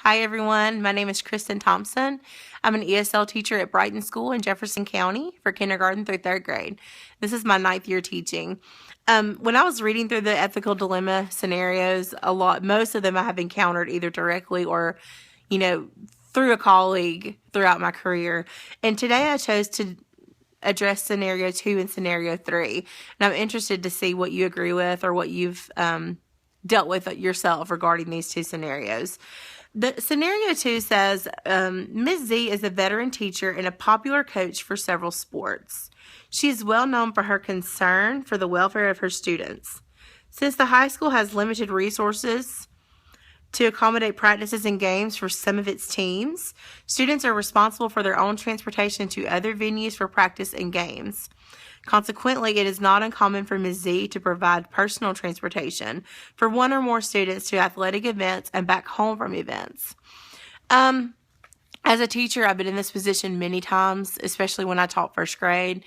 Hi, everyone. My name is Kristen Thompson. I'm an ESL teacher at Brighton School in Jefferson County for kindergarten through third grade. This is my ninth year teaching. When I was reading through the ethical dilemma scenarios, most of them I have encountered either directly or, you know, through a colleague throughout my career. And today I chose to address scenario 2 and scenario 3. And I'm interested to see what you agree with or what you've dealt with yourself regarding these two scenarios. The scenario 2 says, Ms. Z is a veteran teacher and a popular coach for several sports. She is well known for her concern for the welfare of her students. Since the high school has limited resources to accommodate practices and games for some of its teams, students are responsible for their own transportation to other venues for practice and games. Consequently, it is not uncommon for Ms. Z to provide personal transportation for one or more students to athletic events and back home from events. As a teacher, I've been in this position many times, especially when I taught first grade.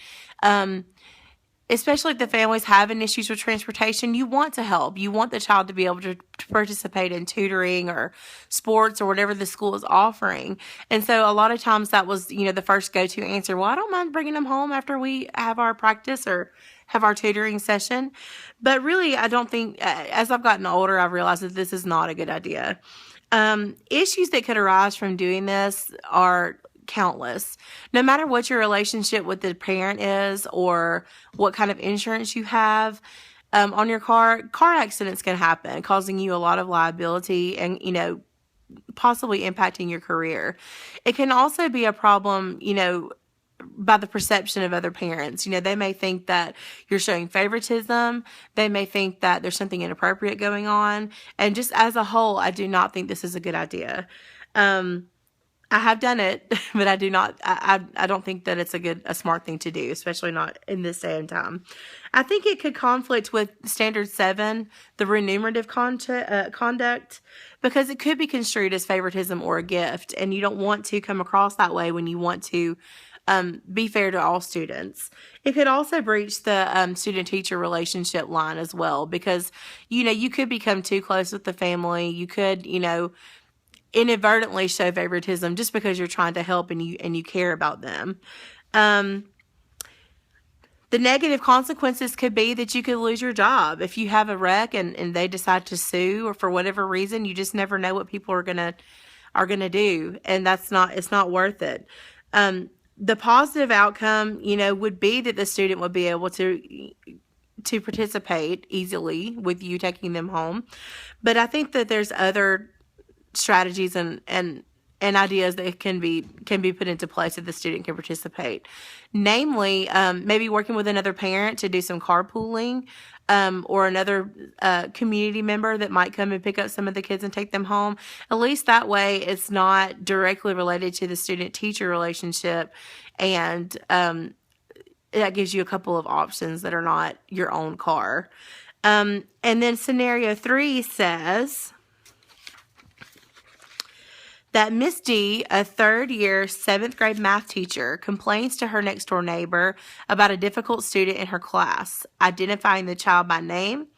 Especially if the family's having issues with transportation, you want to help. You want the child to be able to participate in tutoring or sports or whatever the school is offering. And so a lot of times that was, the first go-to answer. Well, I don't mind bringing them home after we have our practice or have our tutoring session. But really, I don't think, as I've gotten older, I've realized that this is not a good idea. Issues that could arise from doing this are countless. No matter what your relationship with the parent is or what kind of insurance you have on your car accidents can happen, causing you a lot of liability and, possibly impacting your career. It can also be a problem, by the perception of other parents. They may think that you're showing favoritism. They may think that there's something inappropriate going on. And just as a whole, I do not think this is a good idea. I have done it, but I do not. I don't think that it's a smart thing to do, especially not in this day and time. I think it could conflict with Standard 7, the remunerative conduct, because it could be construed as favoritism or a gift, and you don't want to come across that way when you want to be fair to all students. It could also breach the student-teacher relationship line as well, because you could become too close with the family. You could inadvertently show favoritism just because you're trying to help and you care about them. The negative consequences could be that you could lose your job if you have a wreck and they decide to sue, or for whatever reason. You just never know what people are gonna do, and it's not worth it. The positive outcome, would be that the student would be able to participate easily with you taking them home. But I think that there's other strategies and ideas that can be put into place so the student can participate. Namely, maybe working with another parent to do some carpooling, or another community member that might come and pick up some of the kids and take them home. At least that way it's not directly related to the student-teacher relationship, and that gives you a couple of options that are not your own car. And then scenario 3 says that Miss D, a third-year, 7th grade math teacher, complains to her next-door neighbor about a difficult student in her class, identifying the child by name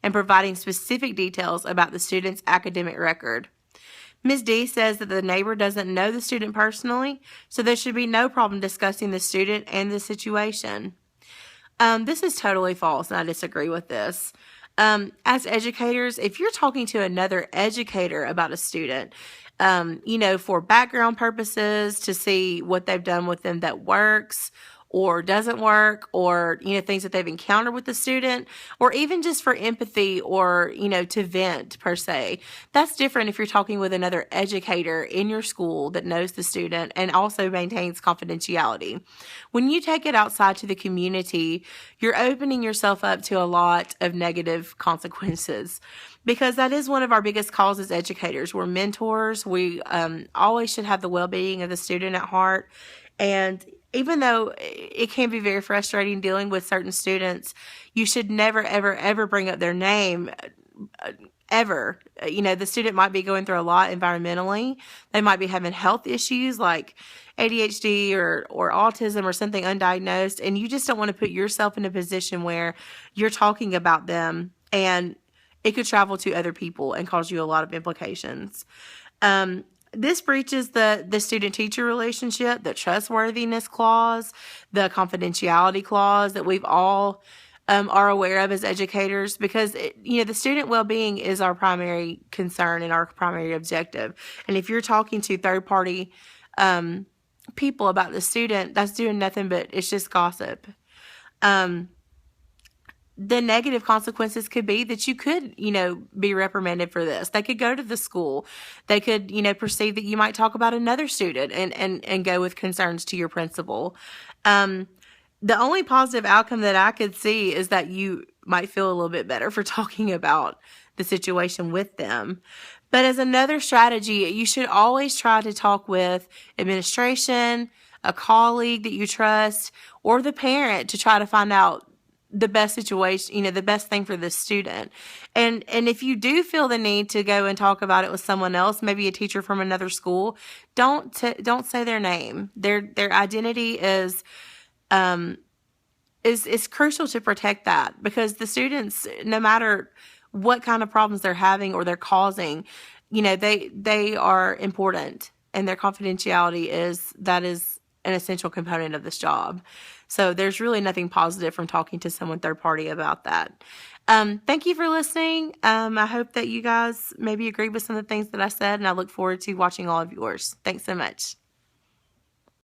and providing specific details about the student's academic record. Ms. D says that the neighbor doesn't know the student personally, so there should be no problem discussing the student and the situation. This is totally false, and I disagree with this. As educators, if you're talking to another educator about a student, for background purposes, to see what they've done with them that works or doesn't work, or, things that they've encountered with the student, or even just for empathy or, to vent per se. That's different if you're talking with another educator in your school that knows the student and also maintains confidentiality. When you take it outside to the community, you're opening yourself up to a lot of negative consequences, because that is one of our biggest calls as educators. We're mentors. We always should have the well-being of the student at heart. And even though it can be very frustrating dealing with certain students, you should never, ever, ever bring up their name, ever. The student might be going through a lot environmentally. They might be having health issues like ADHD or autism or something undiagnosed, and you just don't want to put yourself in a position where you're talking about them and it could travel to other people and cause you a lot of implications. This breaches the student-teacher relationship, the trustworthiness clause, the confidentiality clause that we've all are aware of as educators, because the student well-being is our primary concern and our primary objective. And if you're talking to third-party people about the student, that's doing nothing but it's just gossip. The negative consequences could be that you could, be reprimanded for this. They could go to the school. They could, perceive that you might talk about another student and go with concerns to your principal. The only positive outcome that I could see is that you might feel a little bit better for talking about the situation with them. But as another strategy, you should always try to talk with administration, a colleague that you trust, or the parent to try to find out the best situation, the best thing for the student. And if you do feel the need to go and talk about it with someone else, maybe a teacher from another school, don't say their name. Their identity is crucial to protect that, because the students, no matter what kind of problems they're having or they're causing, they are important, and their confidentiality is an essential component of this job. So there's really nothing positive from talking to someone third party about that. Thank you for listening. I hope that you guys maybe agree with some of the things that I said, and I look forward to watching all of yours. Thanks so much.